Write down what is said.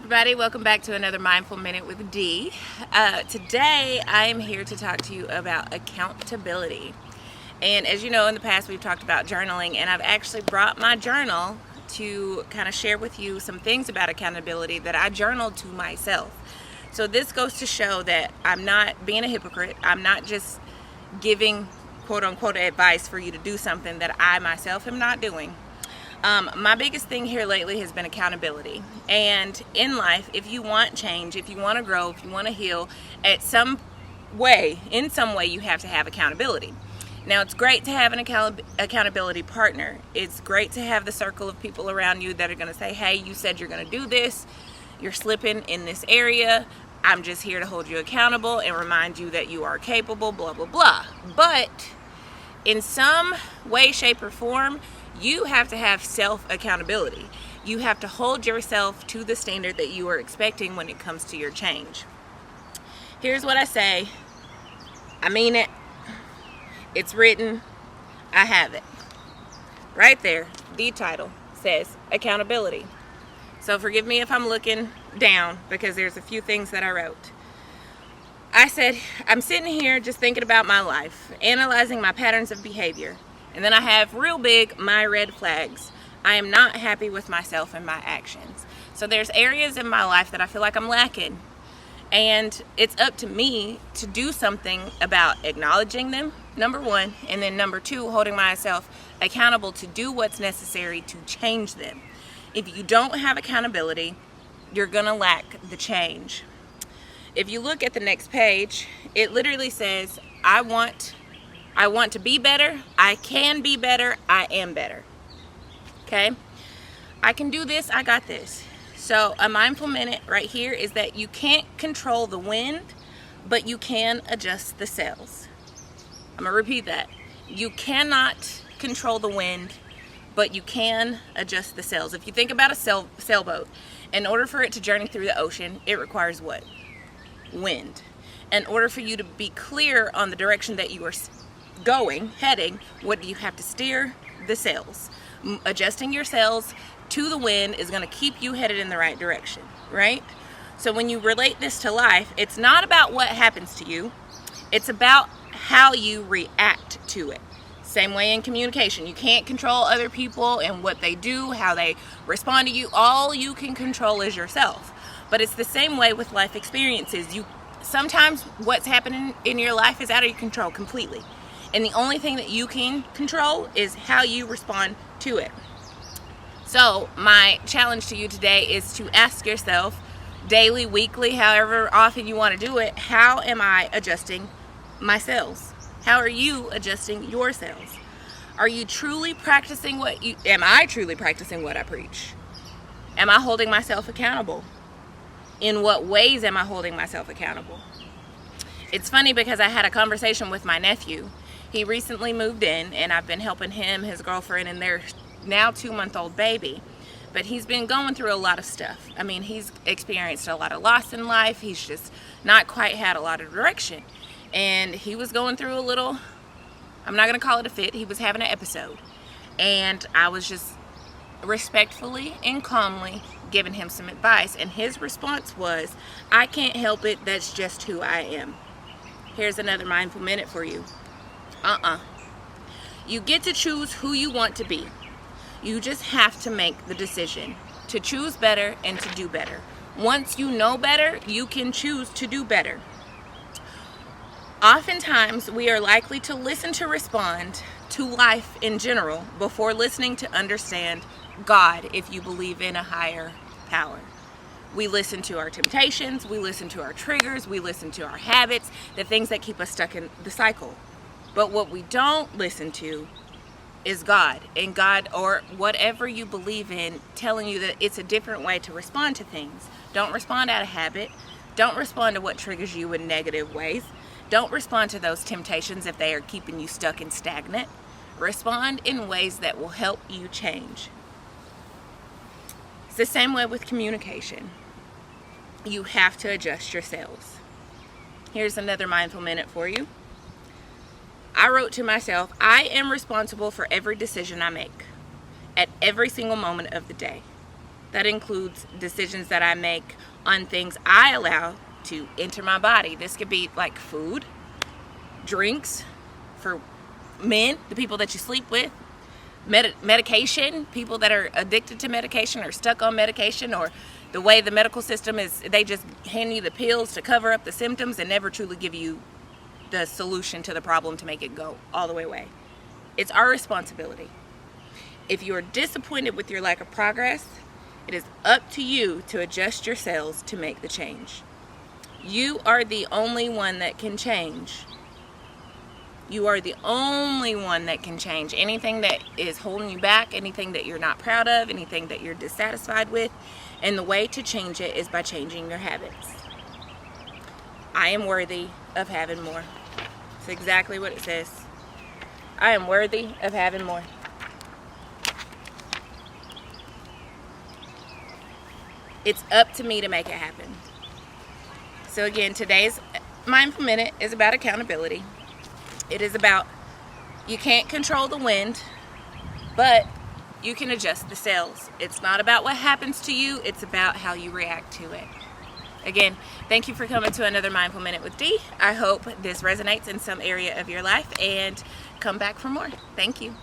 everybody, welcome back to another Mindful Minute with D. Today I am here to talk to you about accountability. And as you know, in the past we've talked about journaling, and I've actually brought my journal to kind of share with you some things about accountability that I journaled to myself. So this goes to show that I'm not being a hypocrite. I'm not just giving quote unquote advice for you to do something that I myself am not doing. My biggest thing here lately has been accountability. And in life, if you want change, if you want to grow, if you want to heal, in some way, you have to have accountability. Now, it's great to have an accountability partner. It's great to have the circle of people around you that are going to say, hey, you said you're going to do this. You're slipping in this area. I'm just here to hold you accountable and remind you that you are capable, blah, blah, blah. But in some way, shape, or form, you have to have self-accountability. You have to hold yourself to the standard that you are expecting when it comes to your change. Here's what I say. I mean it. It's written. I have it. Right there, the title says accountability. So forgive me if I'm looking down because there's a few things that I wrote. I said, I'm sitting here just thinking about my life, analyzing my patterns of behavior. And then I have real big, my red flags. I am not happy with myself and my actions. So there's areas in my life that I feel like I'm lacking. And it's up to me to do something about acknowledging them, number one. And then number two, holding myself accountable to do what's necessary to change them. If you don't have accountability, you're going to lack the change. If you look at the next page, it literally says, I want to be better, I can be better, I am better. Okay? I can do this, I got this. So a mindful minute right here is that you can't control the wind, but you can adjust the sails. I'm going to repeat that. You cannot control the wind, but you can adjust the sails. If you think about a sailboat, in order for it to journey through the ocean, it requires what? Wind. In order for you to be clear on the direction that you are heading, what do you have to steer? The sails. Adjusting your sails to the wind is going to keep you headed in the right direction, right? So when you relate this to life, it's not about what happens to you. It's about how you react to it. Same way in communication. You can't control other people and what they do, how they respond to you. All you can control is yourself. But it's the same way with life experiences. Sometimes what's happening in your life is out of your control completely. And the only thing that you can control is how you respond to it. So my challenge to you today is to ask yourself daily, weekly, however often you want to do it, how am I adjusting my sails? How are you adjusting your sails? Are you truly practicing am I truly practicing what I preach? Am I holding myself accountable? In what ways am I holding myself accountable? It's funny because I had a conversation with my nephew. He recently moved in, and I've been helping him, his girlfriend, and their now 2-month-old baby. But he's been going through a lot of stuff. I mean, he's experienced a lot of loss in life. He's just not quite had a lot of direction. And he was going through a little, I'm not going to call it a fit, he was having an episode. And I was just respectfully and calmly giving him some advice. And his response was, I can't help it, that's just who I am. Here's another mindful minute for you. You get to choose who you want to be. You just have to make the decision to choose better and to do better. Once you know better, you can choose to do better. Oftentimes, we are likely to listen to respond to life in general before listening to understand God, if you believe in a higher power. We listen to our temptations, we listen to our triggers, we listen to our habits, the things that keep us stuck in the cycle. But what we don't listen to is God, and God, or whatever you believe in, telling you that it's a different way to respond to things. Don't respond out of habit. Don't respond to what triggers you in negative ways. Don't respond to those temptations if they are keeping you stuck and stagnant. Respond in ways that will help you change. It's the same way with communication. You have to adjust your sails. Here's another mindful minute for you. I wrote to myself, I am responsible for every decision I make at every single moment of the day. That includes decisions that I make on things I allow to enter my body. This could be like food, drinks, for men, the people that you sleep with, medication, people that are addicted to medication or stuck on medication, or the way the medical system is, they just hand you the pills to cover up the symptoms and never truly give you the solution to the problem to make it go all the way away. It's our responsibility. If you are disappointed with your lack of progress, it is up to you to adjust your cells to make the change. You are the only one that can change. You are the only one that can change. Anything that is holding you back, anything that you're not proud of, anything that you're dissatisfied with, and the way to change it is by changing your habits. I am worthy of having more. It's exactly what it says. I am worthy of having more. It's up to me to make it happen. So again, today's Mindful Minute is about accountability. It is about, you can't control the wind, but you can adjust the sails. It's not about what happens to you, it's about how you react to it. Again, thank you for coming to another Mindful Minute with Dee. I hope this resonates in some area of your life, and come back for more. Thank you.